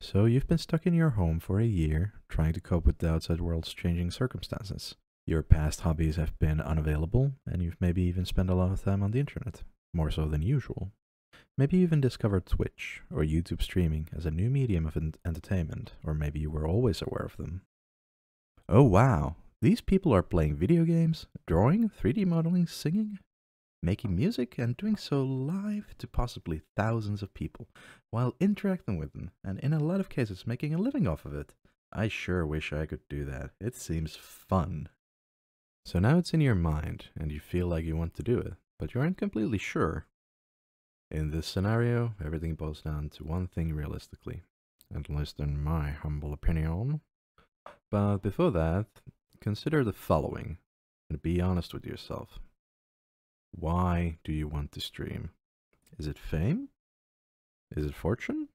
So you've been stuck in your home for a year, trying to cope with the outside world's changing circumstances. Your past hobbies have been unavailable, and you've maybe even spent a lot of time on the internet, more so than usual. Maybe you even discovered Twitch or YouTube streaming as a new medium of entertainment, or maybe you were always aware of them. Oh wow, these people are playing video games, drawing, 3D modeling, singing, making music, and doing so live to possibly thousands of people, while interacting with them, and in a lot of cases making a living off of it. I sure wish I could do that. It seems fun. So now it's in your mind, and you feel like you want to do it, but you aren't completely sure. In this scenario, everything boils down to one thing realistically, at least in my humble opinion. But before that, consider the following, and be honest with yourself. Why do you want to stream? Is it fame? Is it fortune?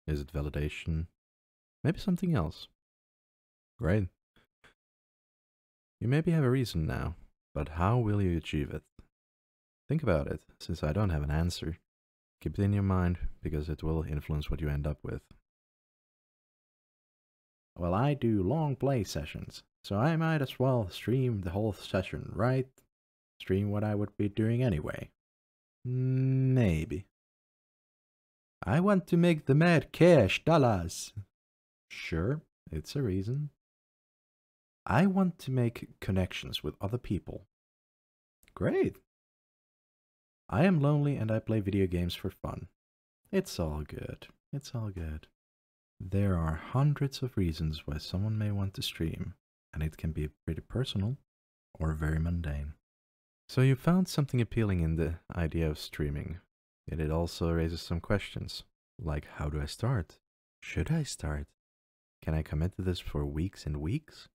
Is it validation? Maybe something else. Great. You maybe have a reason now, but how will you achieve it? Think about it, since I don't have an answer. Keep it in your mind, because it will influence what you end up with. Well, I do long play sessions, so I might as well stream the whole session, right? Stream what I would be doing anyway. Maybe. I want to make the mad cash dollars. Sure, it's a reason. I want to make connections with other people. Great. I am lonely and I play video games for fun. It's all good. It's all good. There are hundreds of reasons why someone may want to stream, and it can be pretty personal or very mundane. So you found something appealing in the idea of streaming, yet it also raises some questions, like how do I start? Should I start? Can I commit to this for weeks and weeks?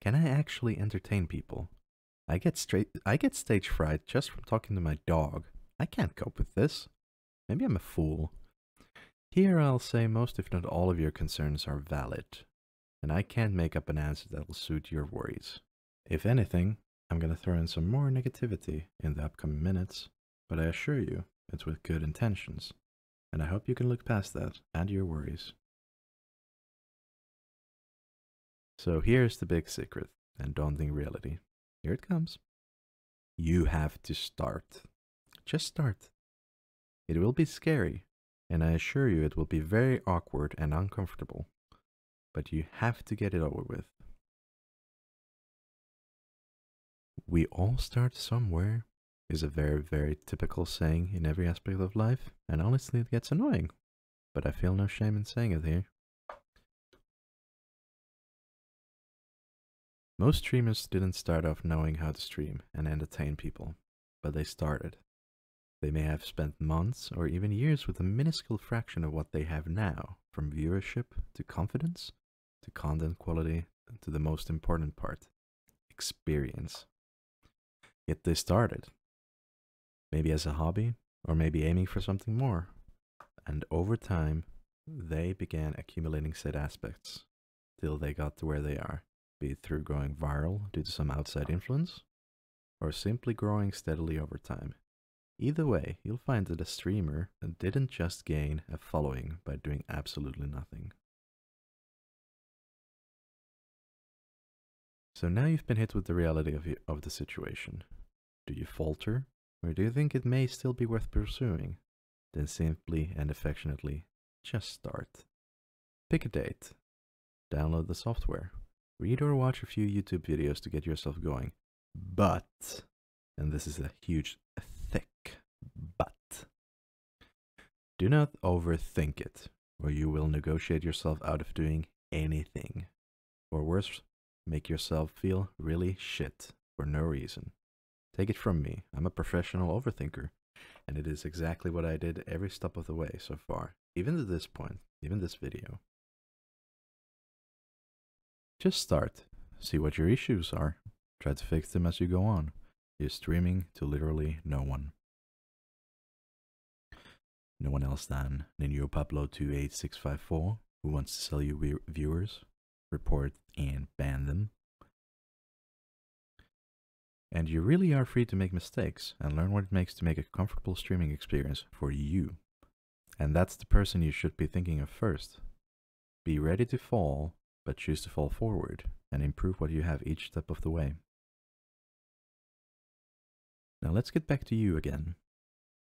Can I actually entertain people? I get stage fright just from talking to my dog. I can't cope with this. Maybe I'm a fool. Here I'll say most if not all of your concerns are valid, and I can't make up an answer that will suit your worries. If anything, I'm gonna throw in some more negativity in the upcoming minutes, but I assure you, it's with good intentions, and I hope you can look past that and your worries. So here's the big secret and daunting reality. Here it comes. You have to start. Just start. It will be scary, and I assure you it will be very awkward and uncomfortable, but you have to get it over with. We all start somewhere is a very, very typical saying in every aspect of life, and honestly it gets annoying, but I feel no shame in saying it here. Most streamers didn't start off knowing how to stream and entertain people, but they started. They may have spent months or even years with a minuscule fraction of what they have now, from viewership to confidence to content quality to the most important part, experience. Yet they started. Maybe as a hobby, or maybe aiming for something more. And over time, they began accumulating said aspects, till they got to where they are, be it through going viral due to some outside influence, or simply growing steadily over time. Either way, you'll find that a streamer didn't just gain a following by doing absolutely nothing. So now you've been hit with the reality of the situation. Do you falter, or do you think it may still be worth pursuing? Then simply and affectionately, just start. Pick a date. Download the software. Read or watch a few YouTube videos to get yourself going. But, and this is a huge, thick but, do not overthink it, or you will negotiate yourself out of doing anything. Or worse, make yourself feel really shit for no reason. Take it from me, I'm a professional overthinker, and it is exactly what I did every step of the way so far, even to this point, even this video. Just start, see what your issues are, try to fix them as you go on. You're streaming to literally no one. No one else than Ninjo Pablo 28654, who wants to sell you viewers, report and ban them. And you really are free to make mistakes and learn what it makes to make a comfortable streaming experience for you. And that's the person you should be thinking of first. Be ready to fall, but choose to fall forward and improve what you have each step of the way. Now let's get back to you again.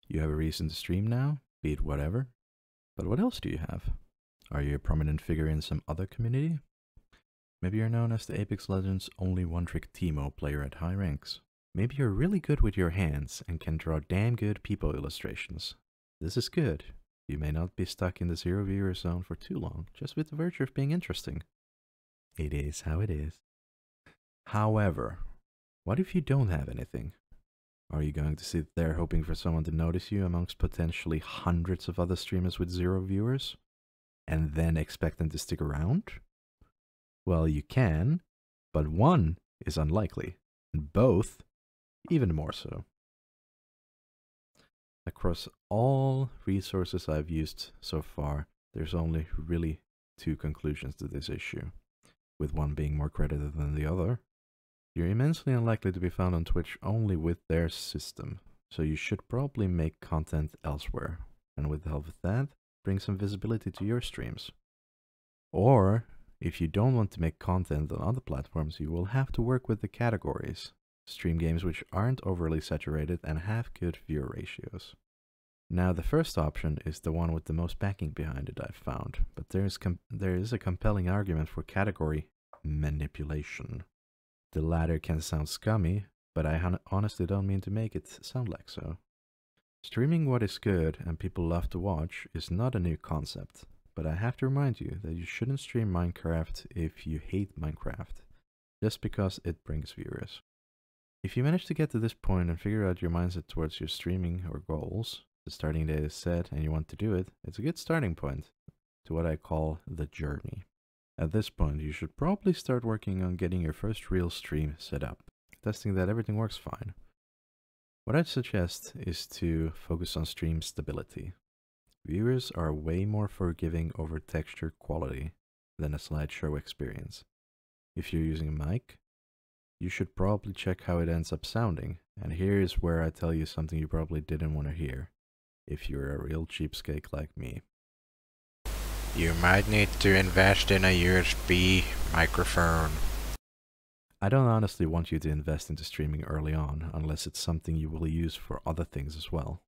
You have a reason to stream now, be it whatever. But what else do you have? Are you a prominent figure in some other community? Maybe you're known as the Apex Legends only one-trick Teemo player at high ranks. Maybe you're really good with your hands and can draw damn good people illustrations. This is good. You may not be stuck in the 0 viewer zone for too long, just with the virtue of being interesting. It is how it is. However, what if you don't have anything? Are you going to sit there hoping for someone to notice you amongst potentially hundreds of other streamers with 0 viewers? And then expect them to stick around? Well, you can, but one is unlikely, and both even more so. Across all resources I've used so far, there's only really 2 conclusions to this issue, with one being more credited than the other. You're immensely unlikely to be found on Twitch only with their system, so you should probably make content elsewhere, and with the help of that, bring some visibility to your streams. Or, if you don't want to make content on other platforms, you will have to work with the categories. Stream games which aren't overly saturated and have good viewer ratios. Now the first option is the one with the most backing behind it, I've found, but there is a compelling argument for category manipulation. The latter can sound scummy, but I honestly don't mean to make it sound like so. Streaming what is good and people love to watch is not a new concept, but I have to remind you that you shouldn't stream Minecraft if you hate Minecraft, just because it brings viewers. If you manage to get to this point and figure out your mindset towards your streaming or goals, the starting date is set and you want to do it, it's a good starting point to what I call the journey. At this point, you should probably start working on getting your first real stream set up, testing that everything works fine. What I'd suggest is to focus on stream stability. Viewers are way more forgiving over texture quality than a slideshow experience. If you're using a mic, you should probably check how it ends up sounding, and here is where I tell you something you probably didn't want to hear, if you're a real cheapskate like me. You might need to invest in a USB microphone. I don't honestly want you to invest into streaming early on, unless it's something you will use for other things as well.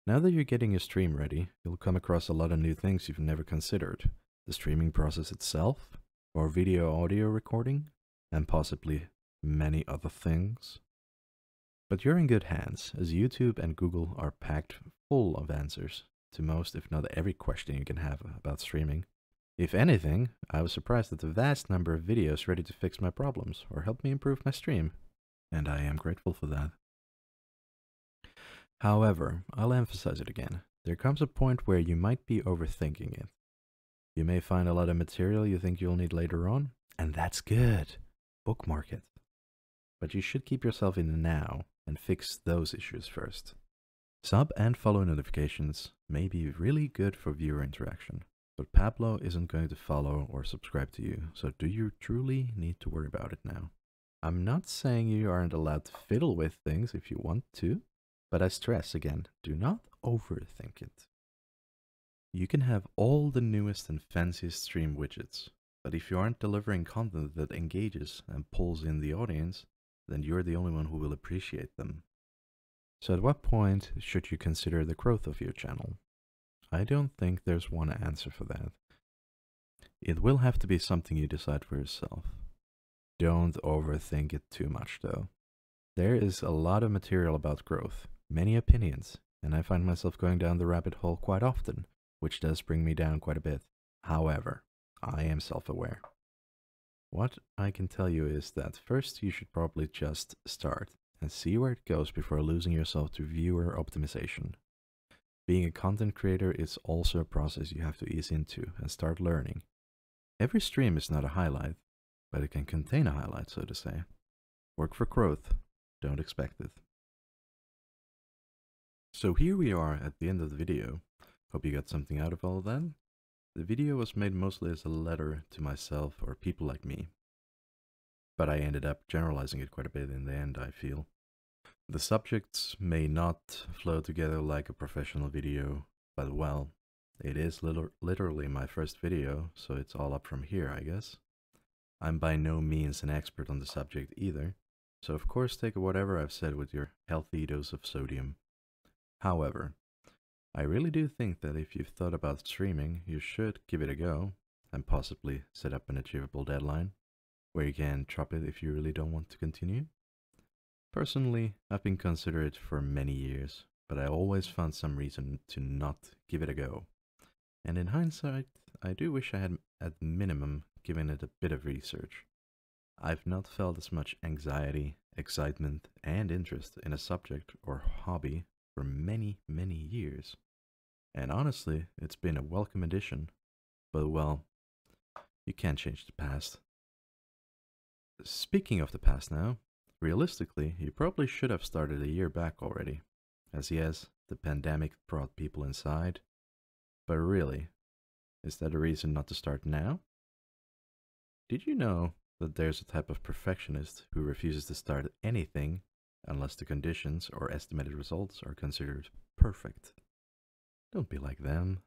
Now that you're getting your stream ready, you'll come across a lot of new things you've never considered. The streaming process itself, or video-audio recording, and possibly many other things. But you're in good hands, as YouTube and Google are packed full of answers to most, if not every question you can have about streaming. If anything, I was surprised at the vast number of videos ready to fix my problems or help me improve my stream, and I am grateful for that. However, I'll emphasize it again. There comes a point where you might be overthinking it. You may find a lot of material you think you'll need later on, and that's good. Bookmark it. But you should keep yourself in the now and fix those issues first. Sub and follow notifications may be really good for viewer interaction, but Pablo isn't going to follow or subscribe to you, so do you truly need to worry about it now? I'm not saying you aren't allowed to fiddle with things if you want to, but I stress again, do not overthink it. You can have all the newest and fanciest stream widgets, but if you aren't delivering content that engages and pulls in the audience, then you're the only one who will appreciate them. So at what point should you consider the growth of your channel? I don't think there's one answer for that. It will have to be something you decide for yourself. Don't overthink it too much though. There is a lot of material about growth, many opinions, and I find myself going down the rabbit hole quite often, which does bring me down quite a bit. However, I am self-aware. What I can tell you is that first you should probably just start and see where it goes before losing yourself to viewer optimization. Being a content creator is also a process you have to ease into and start learning. Every stream is not a highlight, but it can contain a highlight, so to say. Work for growth, don't expect it. So here we are at the end of the video. Hope you got something out of all of that. The video was made mostly as a letter to myself or people like me, but I ended up generalizing it quite a bit in the end, I feel. The subjects may not flow together like a professional video, but well, It is literally my first video, so it's all up from here, I guess. I'm by no means an expert on the subject either, so of course take whatever I've said with your healthy dose of sodium. However, I really do think that if you've thought about streaming, you should give it a go, and possibly set up an achievable deadline, where you can drop it if you really don't want to continue. Personally, I've been considerate for many years, but I always found some reason to not give it a go. And in hindsight, I do wish I had at minimum given it a bit of research. I've not felt as much anxiety, excitement, and interest in a subject or hobby for many, many years. And honestly, it's been a welcome addition. But well, you can't change the past. Speaking of the past now, realistically, you probably should have started a year back already. As yes, the pandemic brought people inside. But really, is that a reason not to start now? Did you know that there's a type of perfectionist who refuses to start anything unless the conditions or estimated results are considered perfect? Don't be like them.